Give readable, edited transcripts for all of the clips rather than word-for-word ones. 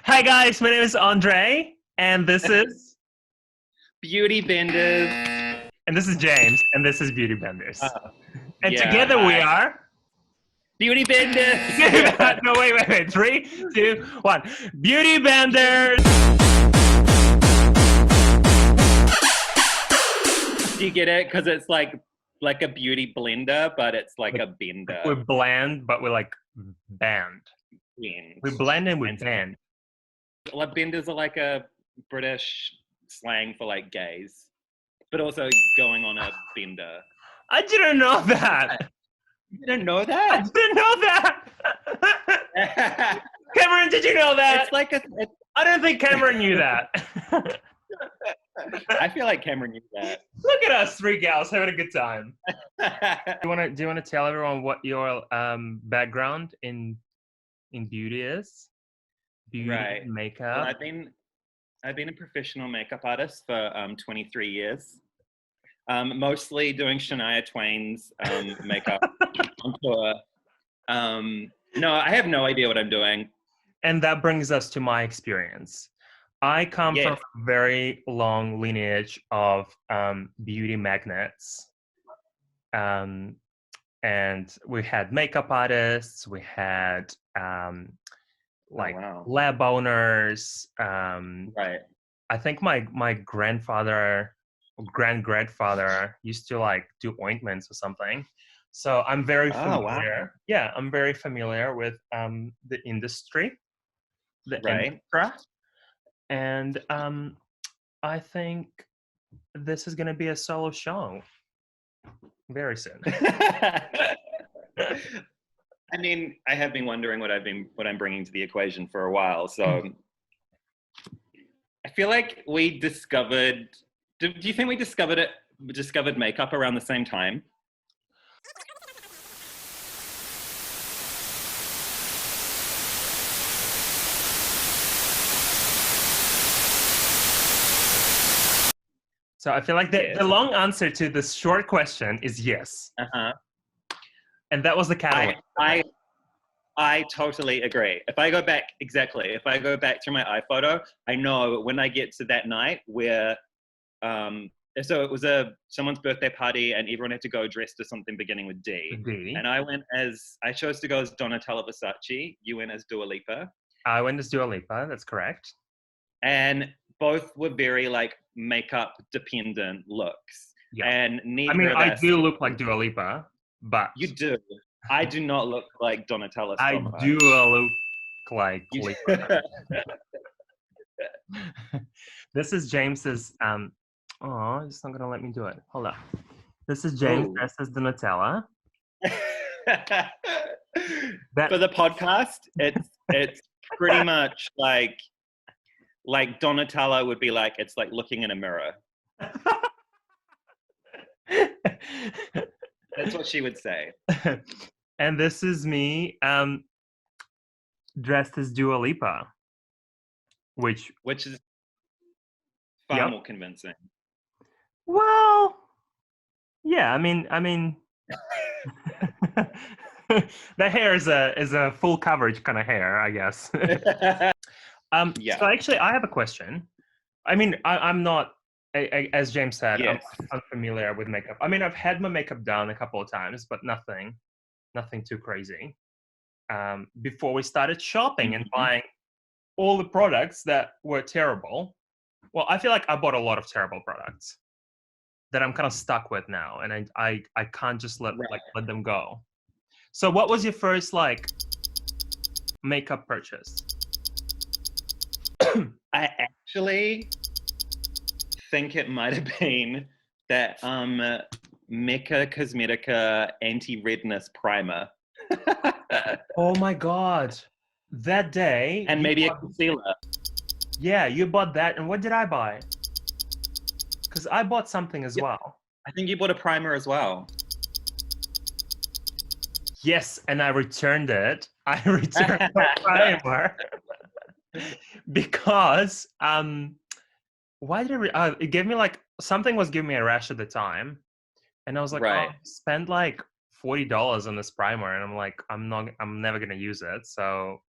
Hi guys, my name is Andre, and this is Beauty Benders. James, and this is Beauty Benders. And Yeah, together we hi. are. Beauty Benders. No, wait. 3, 2, 1. Beauty Benders. Do you get it? Because it's like a beauty blender, but it's like a bender. We blend, but we like band. Blend. We blend and we band. Like benders are like a British slang for like gays, but also going on a bender. I didn't know that. You didn't know I that? didn't know that. Cameron, did you know that? It's like I don't think Cameron knew that. I feel like Cameron knew that. Look at us, 3 gals having a good time. Do you want to tell everyone what your background in beauty is? Beauty, right. makeup. Well, I've been a professional makeup artist for 23 years. Mostly doing Shania Twain's makeup on tour. No, I have no idea what I'm doing. And that brings us to my experience. I come from a very long lineage of beauty magnets. And we had makeup artists, we had lab owners. Right. I think my grandfather, grandfather used to like do ointments or something. So I'm very familiar. Wow. Yeah, I'm very familiar with the industry, the industry. And I think this is going to be a solo show very soon. I mean, I have been wondering what I'm bringing to the equation for a while. So I feel like we discovered. Do you think we discovered makeup around the same time? So I feel like the long answer to this short question is yes. And that was the catalyst. I totally agree. If I go back through my iPhoto, I know when I get to that night where, so it was someone's birthday party and everyone had to go dressed as something beginning with D. And I chose to go as Donatella Versace. You went as Dua Lipa. I went as Dua Lipa, that's correct. And both were very like makeup dependent looks. Yeah. And I do look like Dua Lipa, but you do. I do not look like Donatella. I do look like Lipa. This is James's. It's not gonna let me do it. Hold up. This is James dressed as Donatella. For the podcast, it's pretty much like Donatella would be like, it's like looking in a mirror. That's what she would say. And this is me dressed as Dua Lipa, which is far more convincing. Well, yeah, I mean the hair is a full coverage kind of hair, I guess. So actually I have a question. I mean, I'm not, as James said, I'm unfamiliar with makeup. I mean, I've had my makeup done a couple of times, but nothing too crazy. Before we started shopping and buying all the products that were terrible. Well, I feel like I bought a lot of terrible products that I'm kind of stuck with now, and I can't just let them go. So what was your first like makeup purchase? I actually think it might have been that Mecca Cosmetica anti-redness primer. Oh my god. That day. And maybe a concealer. Yeah, you bought that. And what did I buy? Because I bought something as well. I think you bought a primer as well. Yes, and I returned it. I returned my primer. Because why did it gave me like something was giving me a rash at the time, and I was like, spend like $40 on this primer, and I'm like, I'm never gonna use it, so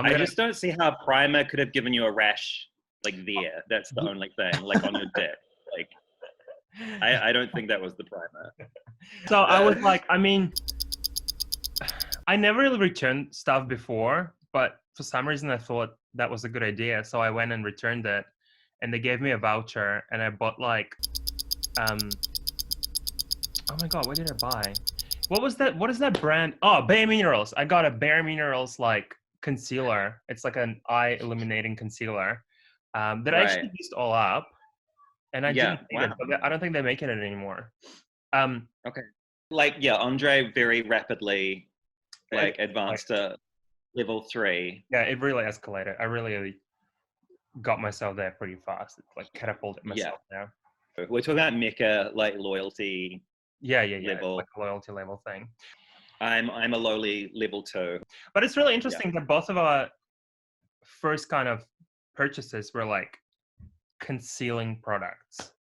I just don't see how primer could have given you a rash like there. That's the only thing, like on your dick. Like, I don't think that was the primer. So I was like, I mean, I never really returned stuff before, but for some reason I thought that was a good idea. So I went and returned it, and they gave me a voucher, and I bought like, oh my God, what did I buy? What was that? What is that brand? Oh, Bare Minerals. I got a Bare Minerals like concealer. It's like an eye illuminating concealer that I actually used all up, and I didn't need it, but I don't think they make it anymore. Okay. Like, yeah, Andre very rapidly like advanced to level 3. Yeah, it really escalated. I really got myself there pretty fast. It like catapulted myself there. We're talking about Mecca like loyalty. Level. Like a loyalty level thing. I'm a lowly level 2. But it's really interesting that both of our first kind of purchases were like concealing products.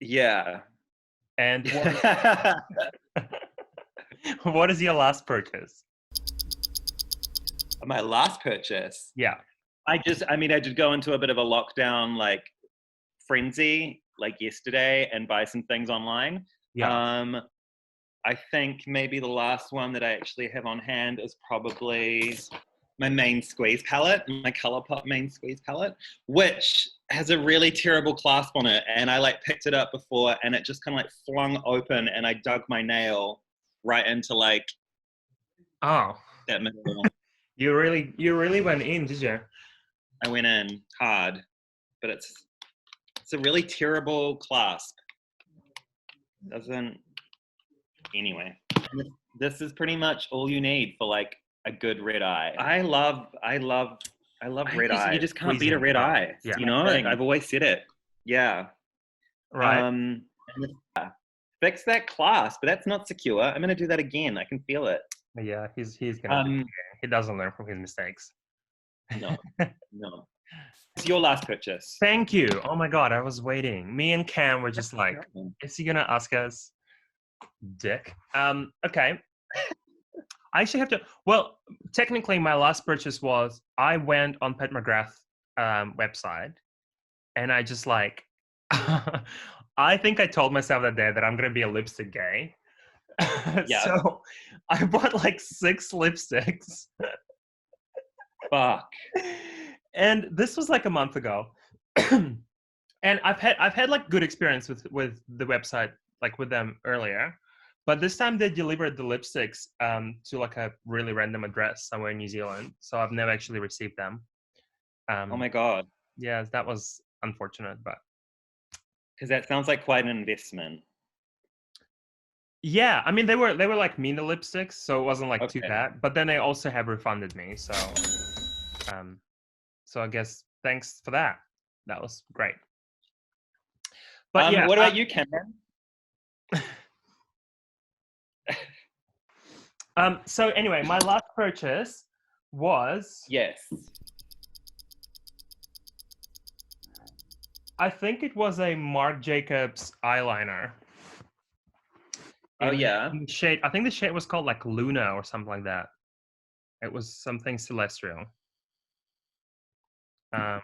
Yeah. And what is your last purchase? My last purchase? Yeah. I did go into a bit of a lockdown like frenzy like yesterday and buy some things online. Yeah. I think maybe the last one that I actually have on hand is probably my main squeeze palette, my Colourpop main squeeze palette, which has a really terrible clasp on it. And I like picked it up before and it just kind of like flung open and I dug my nail right into like that middle. You really went in, did you? I went in hard, but it's a really terrible clasp. Anyway, this is pretty much all you need for like a good red eye. I love red eye. You just can't beat a red eye. Yeah. You know, like, I've always said it. Yeah. Right. Fix that clasp, but that's not secure. I'm gonna do that again. I can feel it. Yeah, he's gonna. He doesn't learn from his mistakes. No. It's your last purchase. Thank you. Oh my God, I was waiting. Me and Cam were just like, is he gonna ask us? Dick. Okay. I actually have to. Well, technically, my last purchase was I went on Pat McGrath website, and I just like, I think I told myself that day that I'm gonna be a lipstick gay. Yeah. So I bought like 6 lipsticks. Fuck. And this was like a month ago, and I've had like good experience with the website, like with them earlier, but this time they delivered the lipsticks to like a really random address somewhere in New Zealand, so I've never actually received them. Oh my God. Yeah, that was unfortunate, but because that sounds like quite an investment. Yeah, I mean they were like Mina lipsticks, so it wasn't like too bad. But then they also have refunded me, so I guess thanks for that. That was great. But yeah, what about you, Cameron? So anyway, my last purchase was I think it was a Marc Jacobs eyeliner. Oh yeah. Shade. I think the shade was called like Luna or something like that. It was something celestial.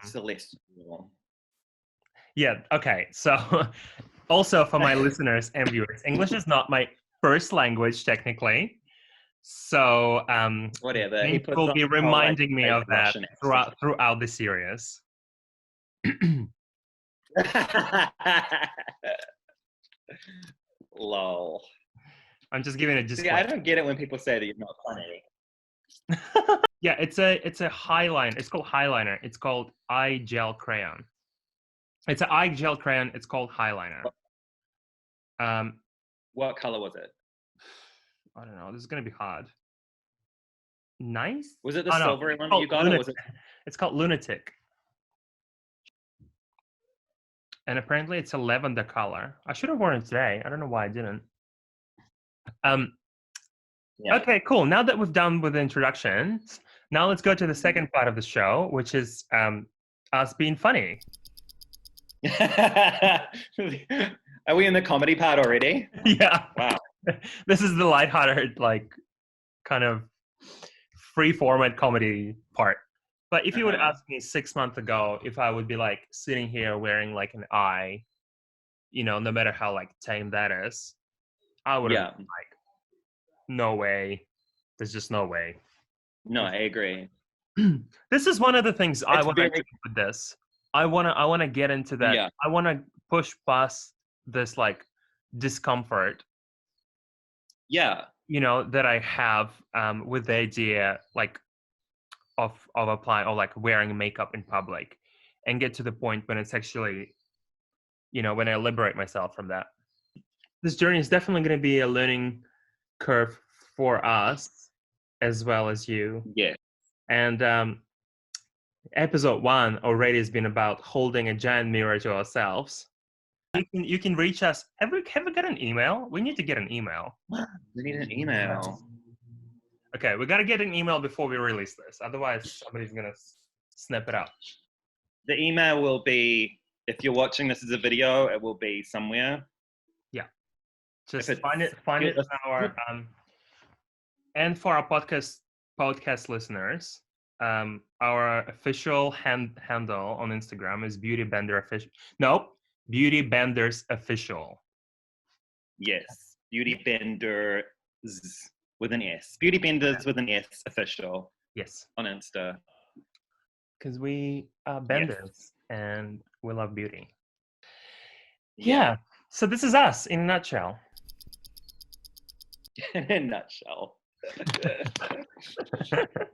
Celestial. Yeah. Okay. So, also for my listeners and viewers, English is not my first language technically. So, whatever. He will be reminding me of that throughout the series. Lol. I'm just giving it. I don't get it when people say that you're not funny. Yeah, it's a highliner. It's called highliner. It's called eye gel crayon. It's an eye gel crayon. It's called highliner. What color was it? I don't know. This is gonna be hard. Nice. Was it the silvery one that you got? Or was it? It's called Lunatic. And apparently it's a lavender color. I should have worn it today. I don't know why I didn't. Okay, cool. Now that we've done with the introductions, now let's go to the second part of the show, which is us being funny. Are we in the comedy part already? Yeah. Wow. This is the lighthearted, like, kind of free format comedy part. But if you would ask me 6 months ago if I would be like sitting here wearing like an eye, you know, no matter how like tame that is, I would have been like, no way. There's just no way. No, I agree. This is one of the things I want to do with this. I wanna get into that. Yeah. I wanna push past this like discomfort. Yeah. You know, that I have with the idea like of applying or like wearing makeup in public, and get to the point when it's actually, you know, when I liberate myself from that. This journey is definitely going to be a learning curve for us as well as you. Yeah. And episode 1 already has been about holding a giant mirror to ourselves. You can reach us. Have we got an email? We need to get an email. We need an email. Okay, we got to get an email before we release this. Otherwise, somebody's going to snap it out. The email will be, if you're watching this as a video, it will be somewhere. Yeah. Just find it in our and for our podcast listeners, our official handle on Instagram is BeautyBenderOfficial. No, BeautyBendersOfficial. Yes, BeautyBenders with an S. BeautyBenders with an S official. Yes, on Insta. Because we are benders and we love beauty. Yeah. So this is us in a nutshell. In a nutshell.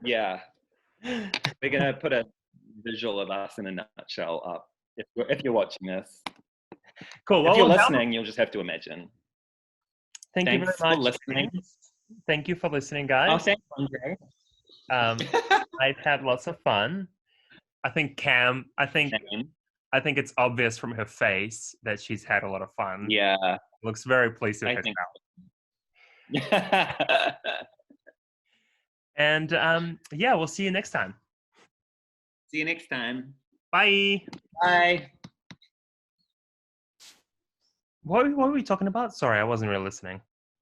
Yeah. We're going to put a visual of us in a nutshell up if you're watching this. Cool. If you're listening, you'll just have to imagine. Thanks you very much for listening. Thank you for listening, guys. Oh, thanks, Andre. I've had lots of fun. I think Cam, I think it's obvious from her face that she's had a lot of fun. Yeah. Looks very pleased with herself. And yeah, we'll see you next time. See you next time. Bye. Bye. What were we talking about? Sorry, I wasn't really listening.